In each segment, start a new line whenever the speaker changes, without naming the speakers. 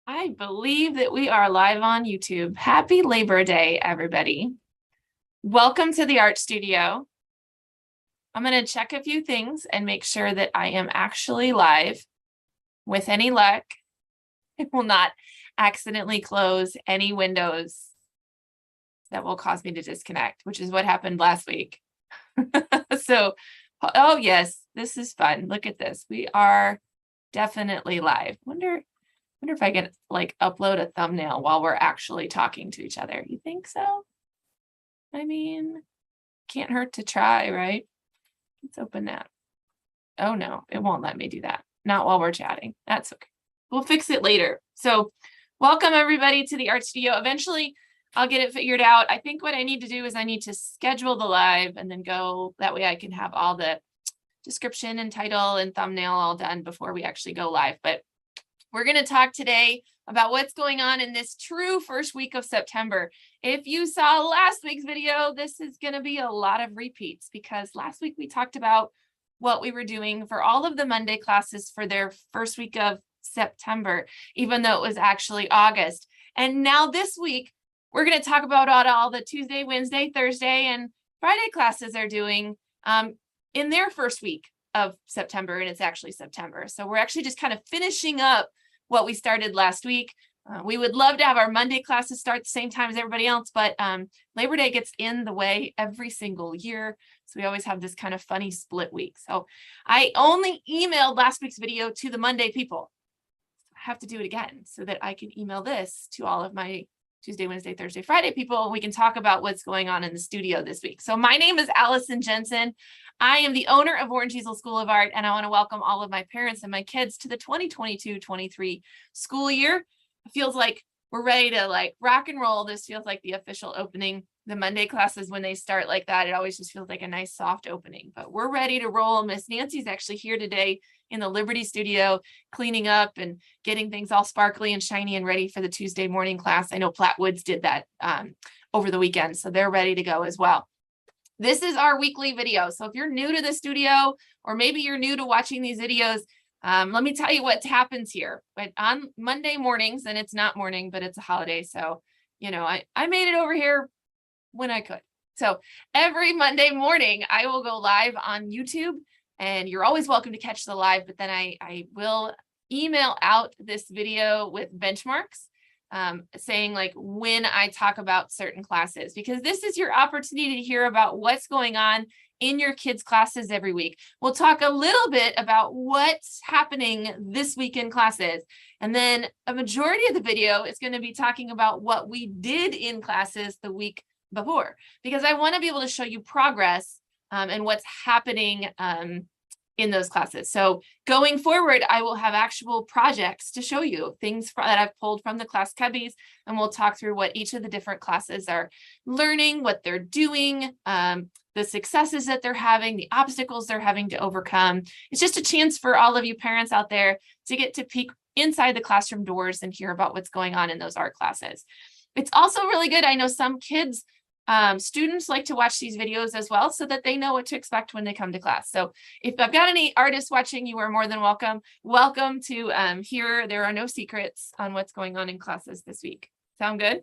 I believe that we are live on YouTube. Happy Labor Day, everybody. Welcome to the art studio. I'm going to check a few things and make sure that I am actually live. With any luck, it will not accidentally close any windows that will cause me to disconnect, which is what happened last week. So, oh yes, this is fun. Look at this. We are definitely live. Wonder if I can like upload a thumbnail while we're actually talking to each other. You think so? I mean, can't hurt to try, right? Let's open that. Oh no, it won't let me do that. Not while we're chatting. That's okay. We'll fix it later. So welcome everybody to the art studio. Eventually I'll get it figured out. I think what I need to do is I need to schedule the live and then go. That way I can have all the description and title and thumbnail all done before we actually go live. But we're going to talk today about what's going on in this true first week of September. If you saw last week's video, this is going to be a lot of repeats because last week we talked about what we were doing for all of the Monday classes for their first week of September, even though it was actually August. And now this week, we're going to talk about all the Tuesday, Wednesday, Thursday, and Friday classes are doing in their first week of September, and it's actually September. So we're actually just kind of finishing up what we started last week. We would love to have our Monday classes start the same time as everybody else, but Labor Day gets in the way every single year. So we always have this kind of funny split week. So I only emailed last week's video to the Monday people. I have to do it again so that I can email this to all of my Tuesday, Wednesday, Thursday, Friday people. We can talk about what's going on in the studio this week. So my name is Allison Jensen. I am the owner of Orange Easel School of Art, and I want to welcome all of my parents and my kids to the 2022-23 school year. It feels like we're ready to like rock and roll. This feels like the official opening. The Monday classes, when they start like that, it always just feels like a nice soft opening, but we're ready to roll. Miss Nancy's actually here today in the Liberty studio, cleaning up and getting things all sparkly and shiny and ready for the Tuesday morning class. I know Platt Woods did that over the weekend, so they're ready to go as well. This is our weekly video. So if you're new to the studio, or maybe you're new to watching these videos, let me tell you what happens here. But on Monday mornings, and it's not morning, but it's a holiday. So, you know, I made it over here when I could. So every Monday morning, I will go live on YouTube, and you're always welcome to catch the live, but then I will email out this video with benchmarks saying like when I talk about certain classes, because this is your opportunity to hear about what's going on in your kids' classes every week. We'll talk a little bit about what's happening this week in classes. And then a majority of the video is going to be talking about what we did in classes the week before, because I want to be able to show you progress and what's happening in those classes. So going forward, I will have actual projects to show you, things that I've pulled from the class cubbies, and we'll talk through what each of the different classes are learning, what they're doing, the successes that they're having, the obstacles they're having to overcome. It's just a chance for all of you parents out there to get to peek inside the classroom doors and hear about what's going on in those art classes. It's also really good. I know some kids, students like to watch these videos as well so that they know what to expect when they come to class. So if I've got any artists watching, you are more than welcome. Welcome to here. There are no secrets on what's going on in classes this week. Sound good?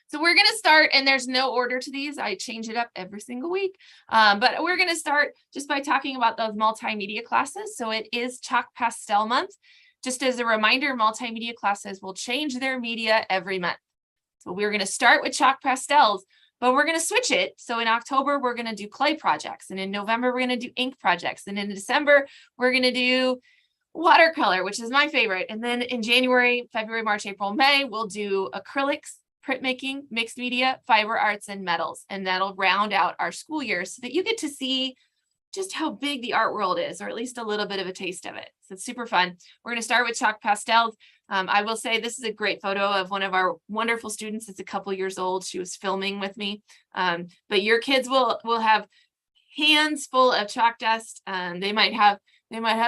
So we're going to start, and there's no order to these. I change it up every single week. But we're going to start just by talking about those multimedia classes. So it is Chalk Pastel month. Just as a reminder, multimedia classes will change their media every month. So we're going to start with chalk pastels, but we're going to switch it. So in October, we're going to do clay projects. And in November, we're going to do ink projects. And in December, we're going to do watercolor, which is my favorite. And then in January, February, March, April, May, we'll do acrylics, printmaking, mixed media, fiber arts, and metals. And that'll round out our school year so that you get to see just how big the art world is, or at least a little bit of a taste of it. So it's super fun. We're going to start with chalk pastels. I will say this is a great photo of one of our wonderful students. It's a couple years old. She was filming with me. But your kids will have hands full of chalk dust. They might have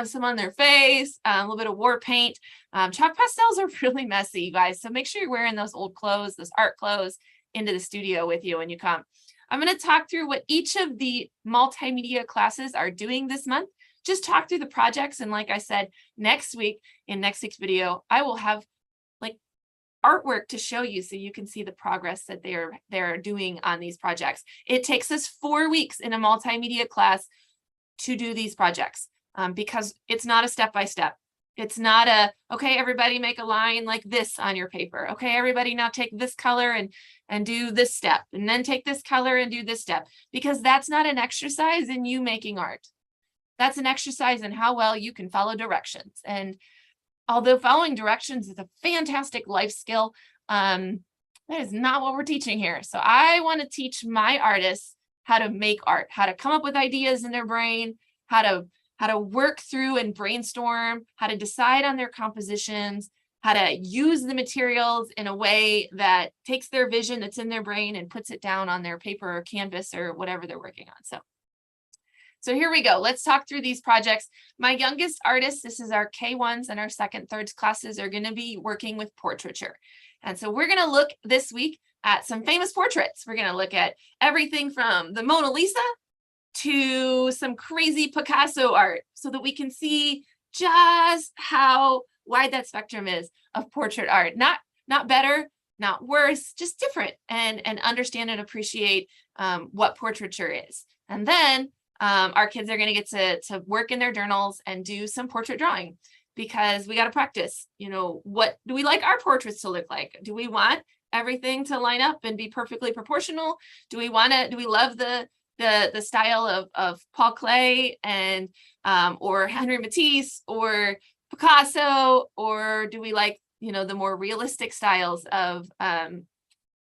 some on their face, a little bit of war paint. Chalk pastels are really messy, you guys. So make sure you're wearing those old clothes, those art clothes, into the studio with you when you come. I'm going to talk through what each of the multimedia classes are doing this month. Just talk through the projects. And like I said, next week, in next week's video, I will have artwork to show you so you can see the progress that they're doing on these projects. It takes us 4 weeks in a multimedia class to do these projects because it's not a step-by-step. It's not a, okay, everybody make a line like this on your paper. Okay, everybody now take this color and do this step, and then take this color and do this step, because that's not an exercise in you making art. That's an exercise in how well you can follow directions. And although following directions is a fantastic life skill, that is not what we're teaching here. So I want to teach my artists how to make art, how to come up with ideas in their brain, how to work through and brainstorm, how to decide on their compositions, how to use the materials in a way that takes their vision that's in their brain and puts it down on their paper or canvas or whatever they're working on. So here we go. Let's talk through these projects. My youngest artists, this is our K1s and our second, thirds classes, are going to be working with portraiture. And so we're going to look this week at some famous portraits. We're going to look at everything from the Mona Lisa to some crazy Picasso art so that we can see just how wide that spectrum is of portrait art. Not better, not worse, just different, and understand and appreciate what portraiture is. And then our kids are going to get to work in their journals and do some portrait drawing, because we got to practice. You know, what do we like our portraits to look like? Do we want everything to line up and be perfectly proportional? Do we love the style of Paul Klee and or Henri Matisse or Picasso, or do we like, you know, the more realistic styles of I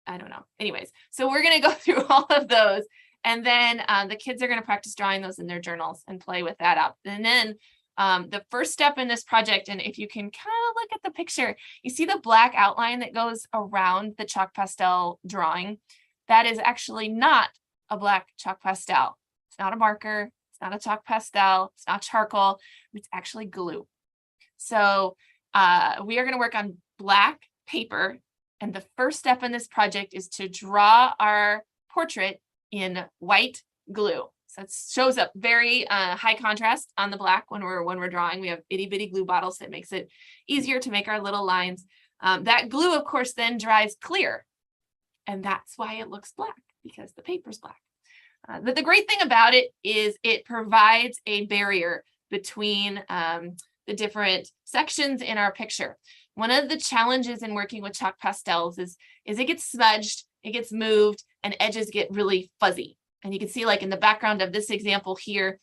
don't know. Anyways, so we're going to go through all of those. And then the kids are going to practice drawing those in their journals and play with that up. And then the first step in this project, and if you can kind of look at the picture, you see the black outline that goes around the chalk pastel drawing. That is actually not a black chalk pastel. It's not a marker. It's not a chalk pastel. It's not charcoal. It's actually glue. So we are going to work on black paper. And the first step in this project is to draw our portrait in white glue. So it shows up very high contrast on the black when we're drawing. We have itty bitty glue bottles that makes it easier to make our little lines. That glue, of course, then dries clear. And that's why it looks black, because the paper's black. But the great thing about it is it provides a barrier between the different sections in our picture. One of the challenges in working with chalk pastels is it gets smudged, it gets moved, and edges get really fuzzy. And you can see, like in the background of this example here,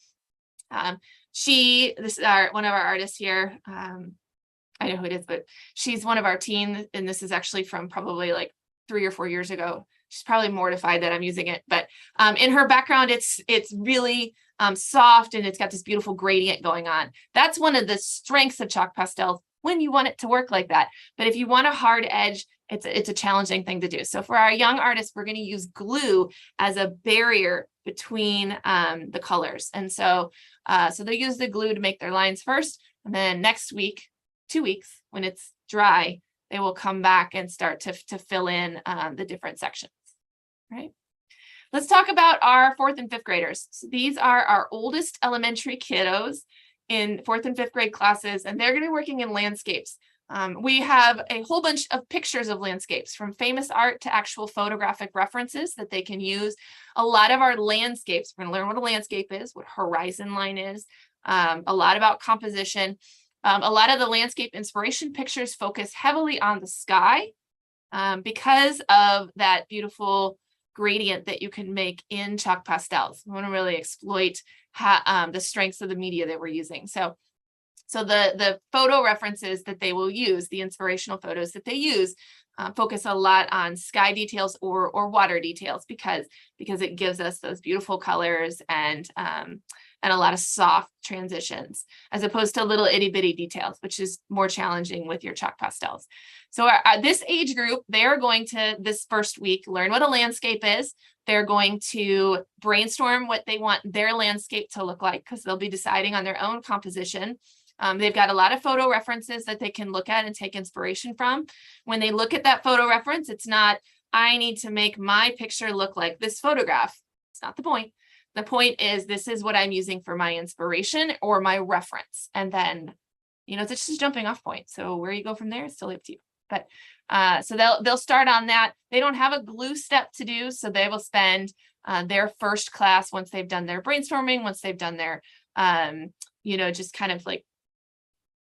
this is one of our artists here. I know who it is, but she's one of our teens, and this is actually from probably like 3 or 4 years ago. She's probably mortified that I'm using it, but in her background, it's really soft, and it's got this beautiful gradient going on. That's one of the strengths of chalk pastels when you want it to work like that. But if you want a hard edge, it's a challenging thing to do. So for our young artists, we're going to use glue as a barrier between the colors. And so they'll use the glue to make their lines first, and then next week, 2 weeks, when it's dry, they will come back and start to fill in the different sections, right? Let's talk about our 4th and 5th graders. So these are our oldest elementary kiddos in 4th and 5th grade classes, and they're going to be working in landscapes. We have a whole bunch of pictures of landscapes, from famous art to actual photographic references that they can use. A lot of our landscapes, we're going to learn what a landscape is, what horizon line is, a lot about composition. A lot of the landscape inspiration pictures focus heavily on the sky because of that beautiful gradient that you can make in chalk pastels. We want to really exploit the strengths of the media that we're using. So the photo references that they will use, the inspirational photos that they use, focus a lot on sky details or water details because it gives us those beautiful colors and a lot of soft transitions, as opposed to little itty bitty details, which is more challenging with your chalk pastels. So this age group, they're going to, this first week, learn what a landscape is. They're going to brainstorm what they want their landscape to look like, because they'll be deciding on their own composition. They've got a lot of photo references that they can look at and take inspiration from. When they look at that photo reference, it's not, I need to make my picture look like this photograph. It's not the point. The point is, this is what I'm using for my inspiration or my reference. And then, it's just a jumping off point. So where you go from there is still up to you. But so they'll start on that. They don't have a glue step to do, so they will spend their first class once they've done their brainstorming, once they've done their just kind of like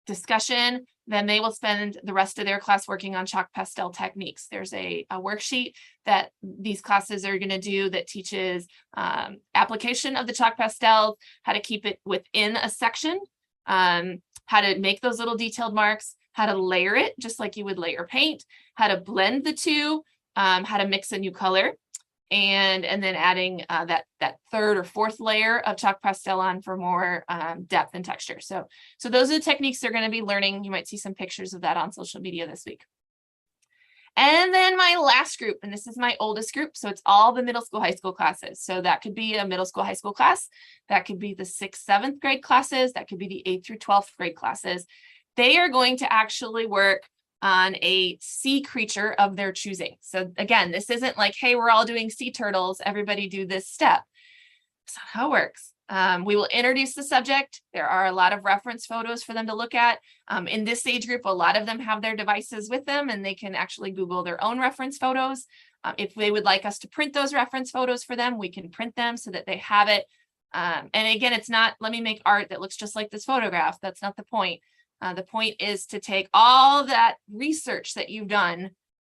discussion, then they will spend the rest of their class working on chalk pastel techniques. There's a worksheet that these classes are going to do that teaches application of the chalk pastel, how to keep it within a section, how to make those little detailed marks, how to layer it just like you would layer paint, how to blend the two, how to mix a new color, and then adding that third or fourth layer of chalk pastel on for more depth and texture. So those are the techniques they're going to be learning. You might see some pictures of that on social media this week. And then my last group, and this is my oldest group, so it's all the middle school, high school classes. So that could be a middle school, high school class. That could be the 6th, 7th grade classes. That could be the 8th through 12th grade classes. They are going to actually work on a sea creature of their choosing. So again, this isn't like, hey, we're all doing sea turtles, everybody do this step. That's not how it works. We will introduce the subject. There are a lot of reference photos for them to look at. In this age group, a lot of them have their devices with them and they can actually Google their own reference photos. If they would like us to print those reference photos for them, we can print them so that they have it. And again, it's not, let me make art that looks just like this photograph. That's not the point. The point is to take all that research that you've done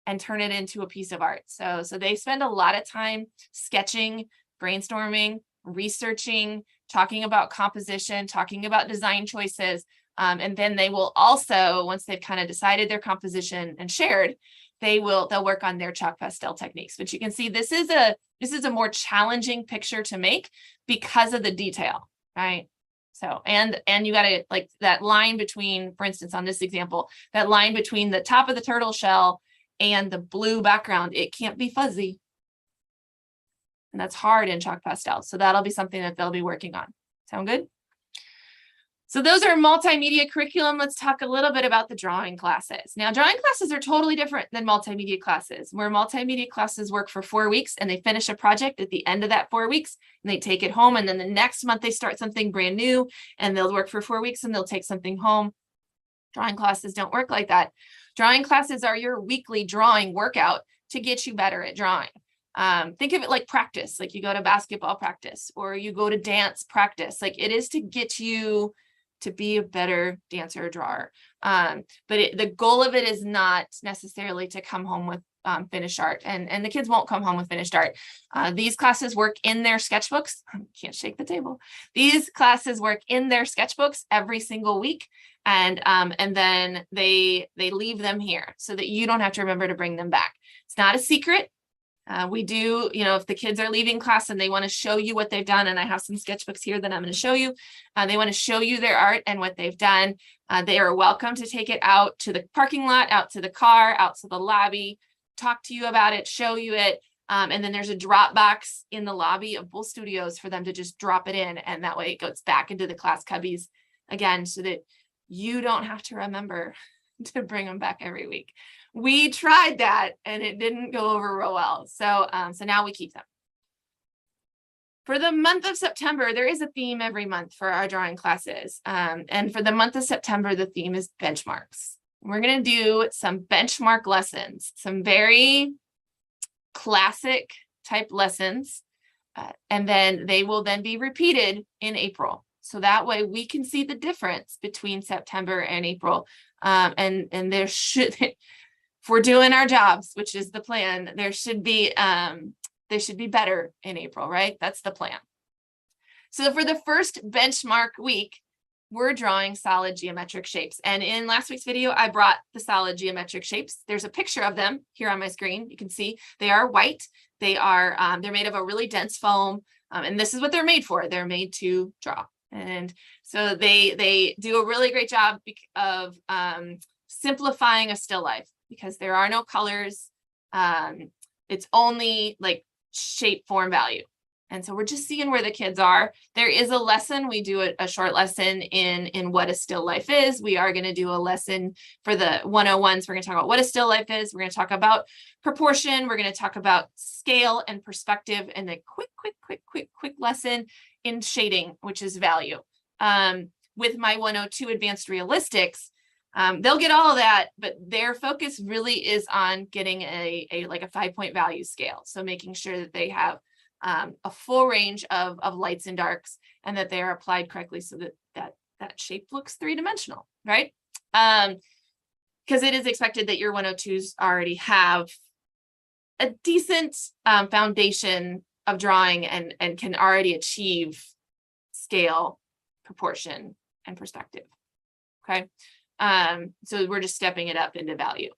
and turn it into a piece of art. So they spend a lot of time sketching, brainstorming, researching, talking about composition, talking about design choices. And then they will also, once they've kind of decided their composition and shared, they'll work on their chalk pastel techniques. But you can see this is a more challenging picture to make because of the detail, right? So, and you got to like that line between, for instance, on this example, that line between the top of the turtle shell and the blue background, it can't be fuzzy. And that's hard in chalk pastel. So that'll be something that they'll be working on. Sound good? So those are multimedia curriculum. Let's talk a little bit about the drawing classes. Now, drawing classes are totally different than multimedia classes, where multimedia classes work for 4 weeks and they finish a project at the end of that 4 weeks and they take it home. And then the next month they start something brand new and they'll work for 4 weeks and they'll take something home. Drawing classes don't work like that. Drawing classes are your weekly drawing workout to get you better at drawing. Think of it like practice, like you go to basketball practice or you go to dance practice. Like it is to get you to be a better dancer or drawer. But the goal of it is not necessarily to come home with finished art, and the kids won't come home with finished art. These classes work in their sketchbooks. Can't shake the table. These classes work in their sketchbooks every single week. And then they leave them here so that you don't have to remember to bring them back. It's not a secret. We do, if the kids are leaving class and they want to show you what they've done, and I have some sketchbooks here that I'm going to show you, they want to show you their art and what they've done. They are welcome to take it out to the parking lot, out to the car, out to the lobby, talk to you about it, show you it. And then there's a drop box in the lobby of both studios for them to just drop it in. And that way it goes back into the class cubbies again, so that you don't have to remember to bring them back every week. We tried that and it didn't go over real well. So now we keep them. For the month of September, there is a theme every month for our drawing classes. And for the month of September, the theme is benchmarks. We're going to do some benchmark lessons, some very classic type lessons. And then they will then be repeated in April. So that way we can see the difference between September and April. And there should, if we're doing our jobs, which is the plan, they should be better in April, right? That's the plan. So for the first benchmark week, we're drawing solid geometric shapes. And in last week's video, I brought the solid geometric shapes. There's a picture of them here on my screen. You can see they are white. They're made of a really dense foam. And this is what they're made for. They're made to draw. And so they do a really great job of simplifying a still life, because there are no colors. It's only like shape, form, value. And so we're just seeing where the kids are. There is a lesson. We do a short lesson in what a still life is. We are going to do a lesson for the 101s. We're going to talk about what a still life is. We're going to talk about proportion. We're going to talk about scale and perspective, and a quick lesson in shading, which is value. With my 102 advanced realistics, They'll get all of that, but their focus really is on getting a 5-point value scale. So making sure that they have a full range of lights and darks, and that they are applied correctly so that shape looks three-dimensional, right? Because it is expected that your 102s already have a decent foundation of drawing and can already achieve scale, proportion, and perspective. Okay. So we're just stepping it up into value.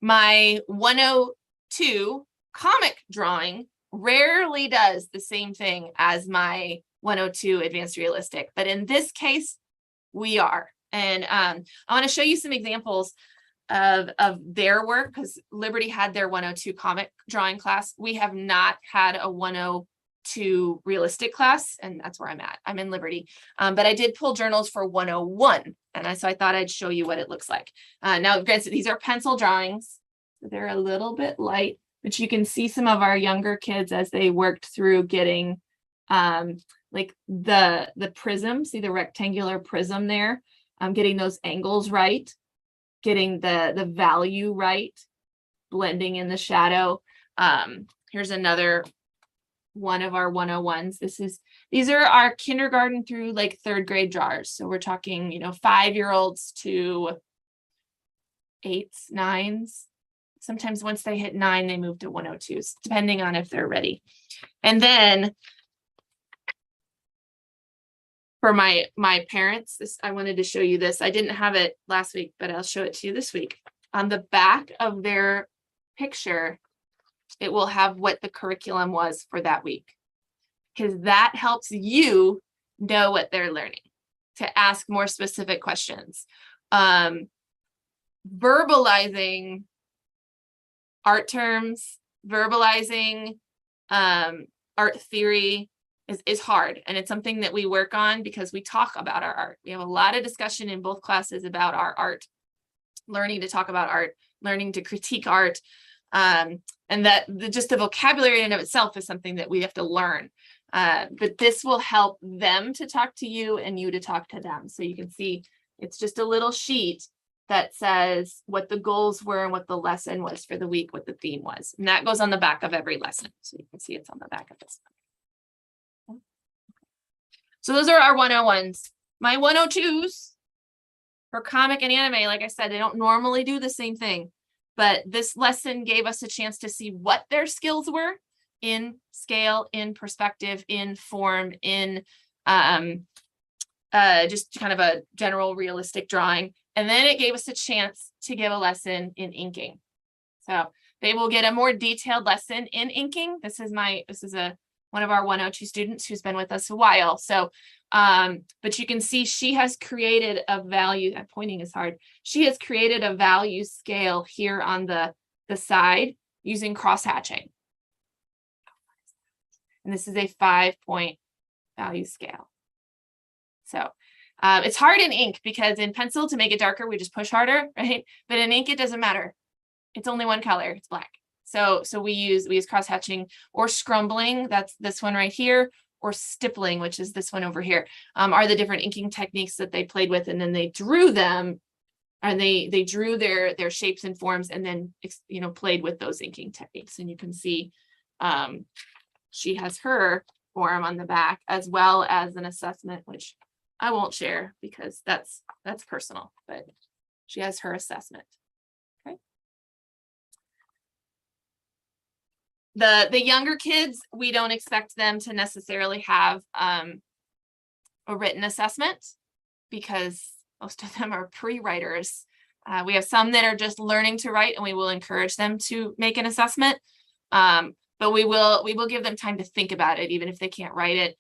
My 102 comic drawing rarely does the same thing as my 102 advanced realistic, but in this case, we are. And I want to show you some examples of their work, because Liberty had their 102 comic drawing class. We have not had a 102 realistic class, and that's where I'm at. I'm in Liberty, but I did pull journals for 101, and so I thought I'd show you what it looks like. Now, granted, these are pencil drawings, so they're a little bit light, but you can see some of our younger kids as they worked through getting like the prism, see the rectangular prism there, getting those angles right, getting the value right, blending in the shadow. Here's another one of our 101s. These are our kindergarten through like 3rd grade drawers. So we're talking, 5-year-olds to 8s, 9s. Sometimes once they hit 9, they move to 102s, depending on if they're ready. And then for my parents, I wanted to show you this. I didn't have it last week, but I'll show it to you this week. On the back of their picture, it will have what the curriculum was for that week, because that helps you know what they're learning, to ask more specific questions. Verbalizing art terms, verbalizing art theory is hard, and it's something that we work on because we talk about our art. We have a lot of discussion in both classes about our art, learning to talk about art, learning to critique art, and that just the vocabulary in and of itself is something that we have to learn. But this will help them to talk to you and you to talk to them. So you can see it's just a little sheet that says what the goals were and what the lesson was for the week, what the theme was. And that goes on the back of every lesson. So you can see it's on the back of this one. So those are our 101s. My 102s for comic and anime, like I said, they don't normally do the same thing, but this lesson gave us a chance to see what their skills were in scale, in perspective, in form, in just kind of a general realistic drawing. And then it gave us a chance to give a lesson in inking. So they will get a more detailed lesson in inking. This is one of our 102 students who's been with us a while. So, but you can see she has created a value, pointing is hard. She has created a value scale here on the side using cross hatching. And this is a 5-point value scale. So it's hard in ink because in pencil, to make it darker, we just push harder, right? But in ink, it doesn't matter. It's only one color, it's black. So we use cross hatching or scrumbling, that's this one right here, or stippling, which is this one over here, are the different inking techniques that they played with, and then they drew them, and they drew their shapes and forms, and then played with those inking techniques. And you can see she has her form on the back, as well as an assessment, which I won't share because that's personal, but she has her assessment. Okay. The younger kids, we don't expect them to necessarily have a written assessment because most of them are pre-writers. We have some that are just learning to write, and we will encourage them to make an assessment. But we will give them time to think about it, even if they can't write it.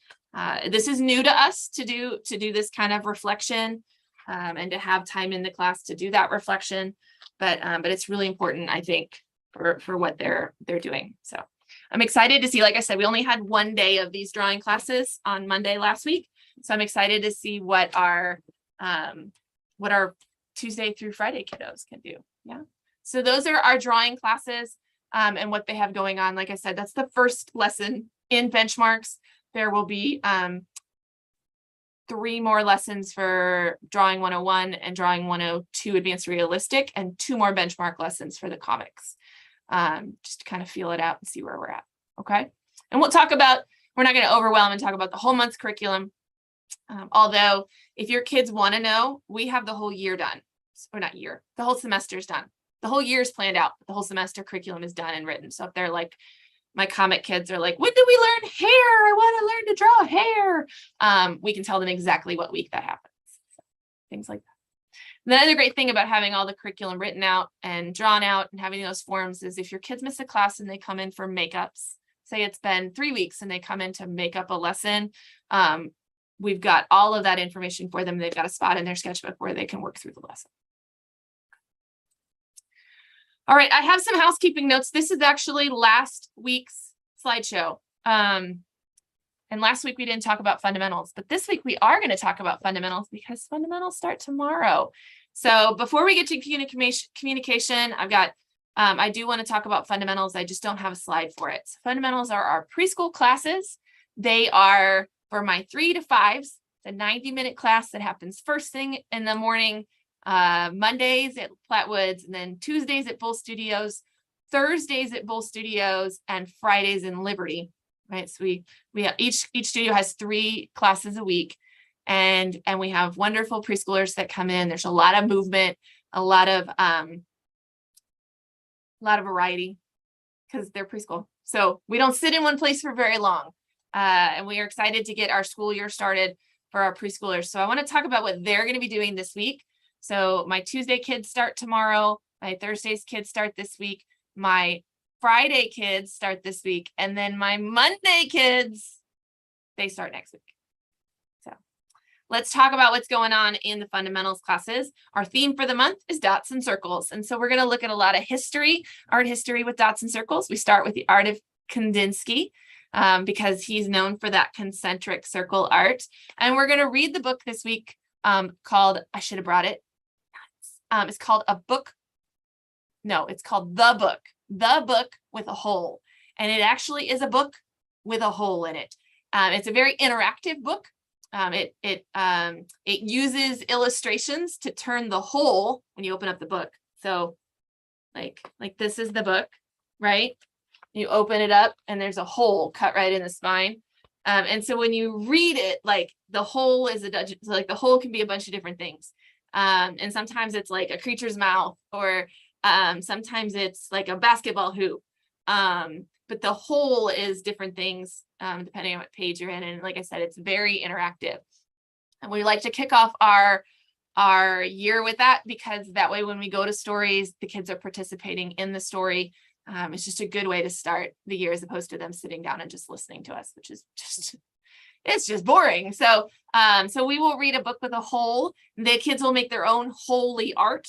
This is new to us to do this kind of reflection, and to have time in the class to do that reflection. But it's really important, I think, for what they're doing. So I'm excited to see, like I said, we only had one day of these drawing classes on Monday last week. So I'm excited to see what our Tuesday through Friday kiddos can do. Yeah. So those are our drawing classes, and what they have going on. Like I said, that's the first lesson in benchmarks. There will be 3 more lessons for Drawing 101 and Drawing 102 Advanced Realistic, and 2 more benchmark lessons for the comics, just to kind of feel it out and see where we're at. Okay. And we'll talk about, we're not going to overwhelm and talk about the whole month's curriculum. Although if your kids want to know, we have the whole year done, or not year, the whole semester's done. The whole year is planned out. The whole semester curriculum is done and written. So if they're like, my comic kids are like, when do we learn hair? I want to learn to draw hair. We can tell them exactly what week that happens. So, things like that. The other great thing about having all the curriculum written out and drawn out and having those forms is if your kids miss a class and they come in for makeups, say it's been 3 weeks and they come in to make up a lesson, we've got all of that information for them. They've got a spot in their sketchbook where they can work through the lesson. All right, I have some housekeeping notes. This is actually last week's slideshow. And last week we didn't talk about fundamentals, but this week we are going to talk about fundamentals because fundamentals start tomorrow. So before we get to communication, I've got, I do want to talk about fundamentals. I just don't have a slide for it. So fundamentals are our preschool classes. They are for my 3 to 5s, the 90-minute class that happens first thing in the morning, Mondays at Flatwoods, and then Tuesdays at Bull Studios, Thursdays at Bull Studios, and Fridays in Liberty. Right, so we have each studio has 3 classes a week, and we have wonderful preschoolers that come in. There's a lot of movement, a lot of variety because they're preschool. So we don't sit in one place for very long, and we are excited to get our school year started for our preschoolers. So I want to talk about what they're going to be doing this week. So my Tuesday kids start tomorrow. My Thursday's kids start this week. My Friday kids start this week. And then my Monday kids, they start next week. So let's talk about what's going on in the fundamentals classes. Our theme for the month is dots and circles. And so we're going to look at a lot of history, art history with dots and circles. We start with the art of Kandinsky because he's known for that concentric circle art. And we're going to read the book this week called, I should have brought it. It's called a book. No, it's called The Book with a Hole. And it actually is a book with a hole in it. It's a very interactive book. It uses illustrations to turn the hole when you open up the book. So like this is the book, right? You open it up and there's a hole cut right in the spine. And so when you read it, like the hole is like the hole can be a bunch of different things. And sometimes it's like a creature's mouth, or sometimes it's like a basketball hoop. But the hole is different things depending on what page you're in. And like I said, it's very interactive. And we like to kick off our year with that because that way when we go to stories, the kids are participating in the story. It's just a good way to start the year as opposed to them sitting down and just listening to us, which is just boring. So we will read a book with a hole. The kids will make their own holy art.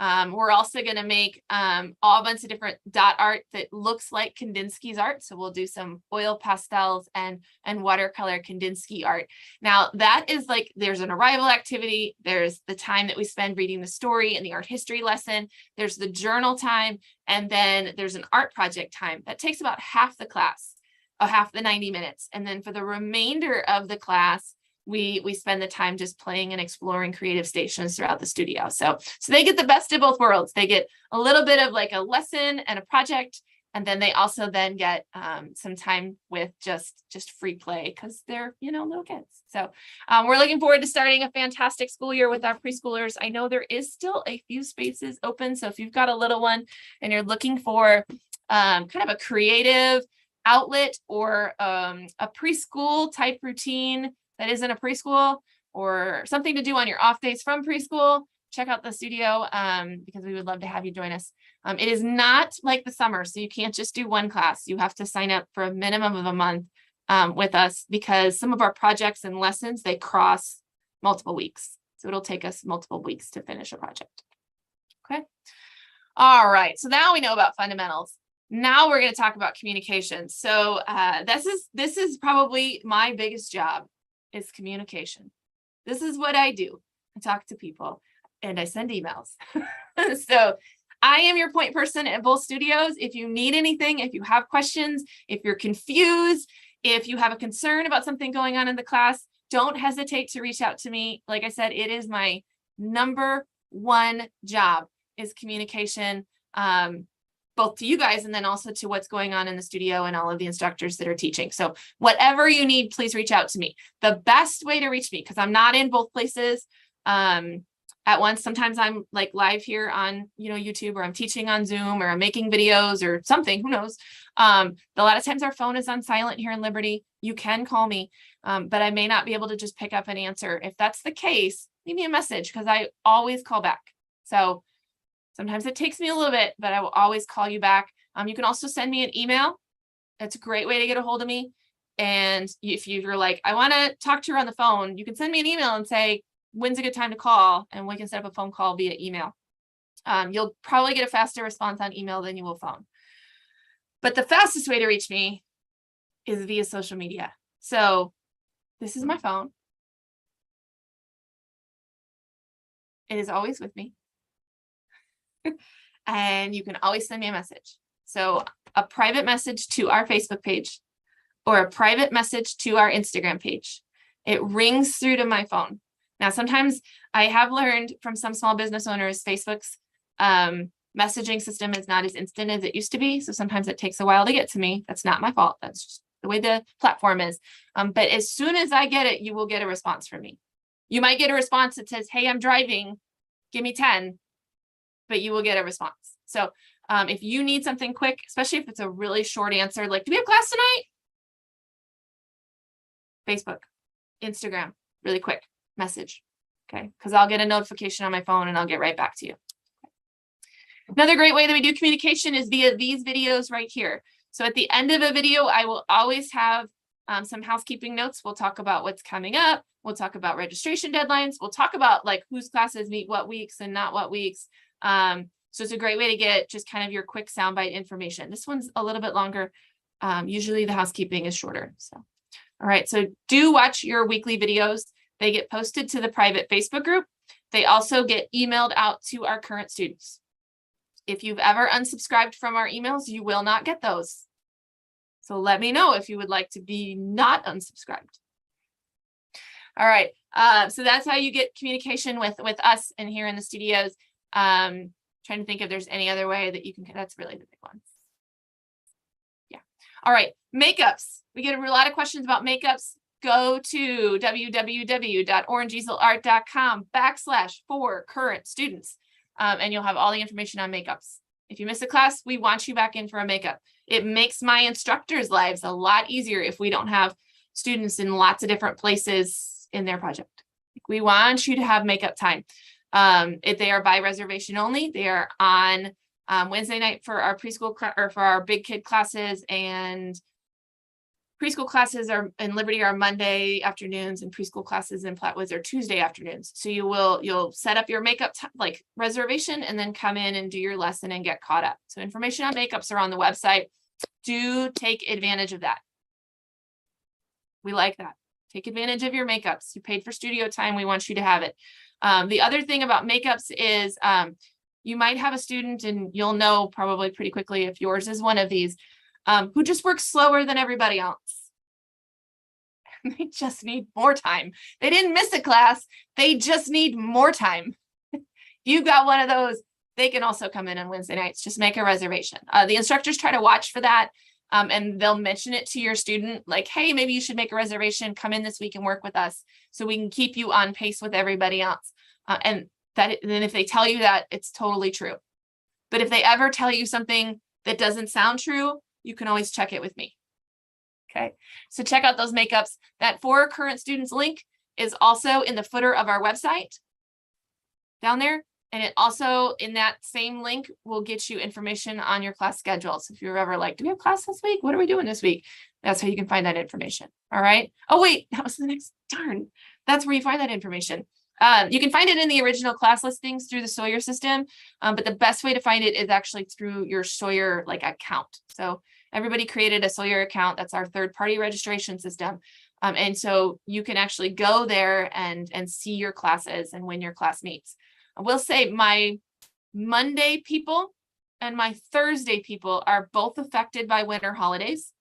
We're also going to make all a bunch of different dot art that looks like Kandinsky's art. So we'll do some oil pastels and watercolor Kandinsky art. Now that is like, there's an arrival activity. There's the time that we spend reading the story and the art history lesson. There's the journal time. And then there's an art project time that takes about half the class, half the 90 minutes. And then for the remainder of the class, we spend the time just playing and exploring creative stations throughout the studio. So they get the best of both worlds. They get a little bit of like a lesson and a project, and then they also then get some time with just free play because they're, little kids. So we're looking forward to starting a fantastic school year with our preschoolers. I know there is still a few spaces open. So if you've got a little one and you're looking for kind of a creative outlet or a preschool type routine that isn't a preschool, or something to do on your off days from preschool, check out the studio because we would love to have you join us. It is not like the summer, so you can't just do one class. You have to sign up for a minimum of a month with us because some of our projects and lessons, they cross multiple weeks. So it'll take us multiple weeks to finish a project. Okay. All right. So now we know about fundamentals. Now we're going to talk about communication. So this is probably my biggest job. Is communication. This is what I do. I talk to people and I send emails. So I am your point person at Bull Studios. If you need anything, if you have questions, if you're confused, if you have a concern about something going on in the class, don't hesitate to reach out to me. Like I said, it is my number one job is communication, both to you guys and then also to what's going on in the studio and all of the instructors that are teaching. So whatever you need, please reach out to me. The best way to reach me, because I'm not in both places at once. Sometimes I'm like live here on, YouTube, or I'm teaching on Zoom, or I'm making videos or something, who knows. A lot of times our phone is on silent here in Liberty. You can call me, but I may not be able to just pick up and answer. If that's the case, leave me a message, because I always call back. So sometimes it takes me a little bit, but I will always call you back. You can also send me an email. That's a great way to get a hold of me. And if you're like, I want to talk to her on the phone, you can send me an email and say, when's a good time to call? And we can set up a phone call via email. You'll probably get a faster response on email than you will phone. But the fastest way to reach me is via social media. So this is my phone. It is always with me. And you can always send me a message. So a private message to our Facebook page or a private message to our Instagram page. It rings through to my phone. Now, sometimes I have learned from some small business owners, Facebook's messaging system is not as instant as it used to be. So sometimes it takes a while to get to me. That's not my fault. That's just the way the platform is. But as soon as I get it, you will get a response from me. You might get a response that says, hey, I'm driving, give me 10, but you will get a response. So if you need something quick, especially if it's a really short answer, like, do we have class tonight? Facebook, Instagram, really quick message. Okay. Because I'll get a notification on my phone and I'll get right back to you. Another great way that we do communication is via these videos right here. So at the end of a video, I will always have some housekeeping notes. We'll talk about what's coming up. We'll talk about registration deadlines. We'll talk about like whose classes meet what weeks and not what weeks. So it's a great way to get just kind of your quick soundbite information. This one's a little bit longer. Usually the housekeeping is shorter. So, all right. So do watch your weekly videos. They get posted to the private Facebook group. They also get emailed out to our current students. If you've ever unsubscribed from our emails, you will not get those. So let me know if you would like to be not unsubscribed. All right. So that's how you get communication with us and here in the studios. Trying to think if there's any other way that you can, that's really the big one. Yeah. All right. Makeups. We get a lot of questions about makeups. Go to www.orangeeasleart.com/for-current-students. And you'll have all the information on makeups. If you miss a class, we want you back in for a makeup. It makes my instructors' lives a lot easier if we don't have students in lots of different places in their project. We want you to have makeup time. If they are by reservation only, they are on Wednesday night for our preschool or for our big kid classes, and preschool classes are in Liberty are Monday afternoons, and preschool classes in Plattwoods are Tuesday afternoons. So you'll set up your makeup like reservation and then come in and do your lesson and get caught up. So information on makeups are on the website. Do take advantage of that. We like that. Take advantage of your makeups. You paid for studio time. We want you to have it. The other thing about makeups is you might have a student, and you'll know probably pretty quickly if yours is one of these, who just works slower than everybody else. They just need more time. They didn't miss a class. They just need more time. You've got one of those. They can also come in on Wednesday nights. Just make a reservation. The instructors try to watch for that. And they'll mention it to your student like, hey, maybe you should make a reservation, come in this week and work with us so we can keep you on pace with everybody else. And then if they tell you that, it's totally true. But if they ever tell you something that doesn't sound true, you can always check it with me. Okay, so check out those makeups. That for current students link is also in the footer of our website down there. And it also, in that same link, will get you information on your class schedule. So if you're ever like, do we have class this week? What are we doing this week? That's how you can find that information. All right. Oh, wait, that was the next, darn. That's where you find that information. You can find it in the original class listings through the Sawyer system. But the best way to find it is actually through your Sawyer account. So everybody created a Sawyer account. That's our third-party registration system. And so you can actually go there and see your classes and when your class meets. I will say my Monday people and my Thursday people are both affected by winter holidays.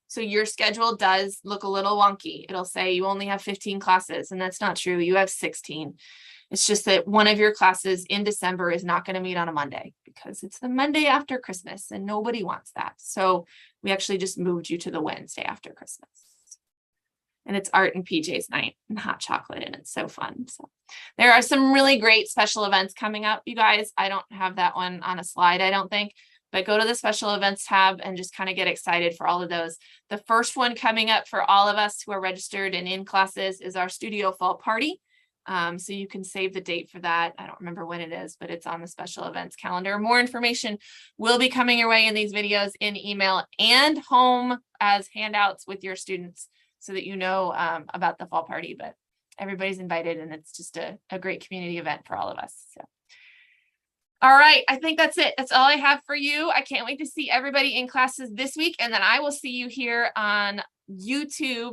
So your schedule does look a little wonky. It'll say you only have 15 classes, and that's not true. You have 16. It's just that one of your classes in December is not going to meet on a Monday because it's the Monday after Christmas and nobody wants that. So we actually just moved you to the Wednesday after Christmas. And it's Art and PJ's night and hot chocolate, and it's so fun. So there are some really great special events coming up, you guys. I don't have that one on a slide, I don't think, but go to the special events tab and just kind of get excited for all of those. The first one coming up for all of us who are registered and in classes is our studio fall party. So you can save the date for that. I don't remember when it is, but it's on the special events calendar. More information will be coming your way in these videos in email and home as handouts with your students so that you know about the fall party. But everybody's invited, and it's just a great community event for all of us. So. All right, I think that's it. That's all I have for you. I can't wait to see everybody in classes this week, and then I will see you here on YouTube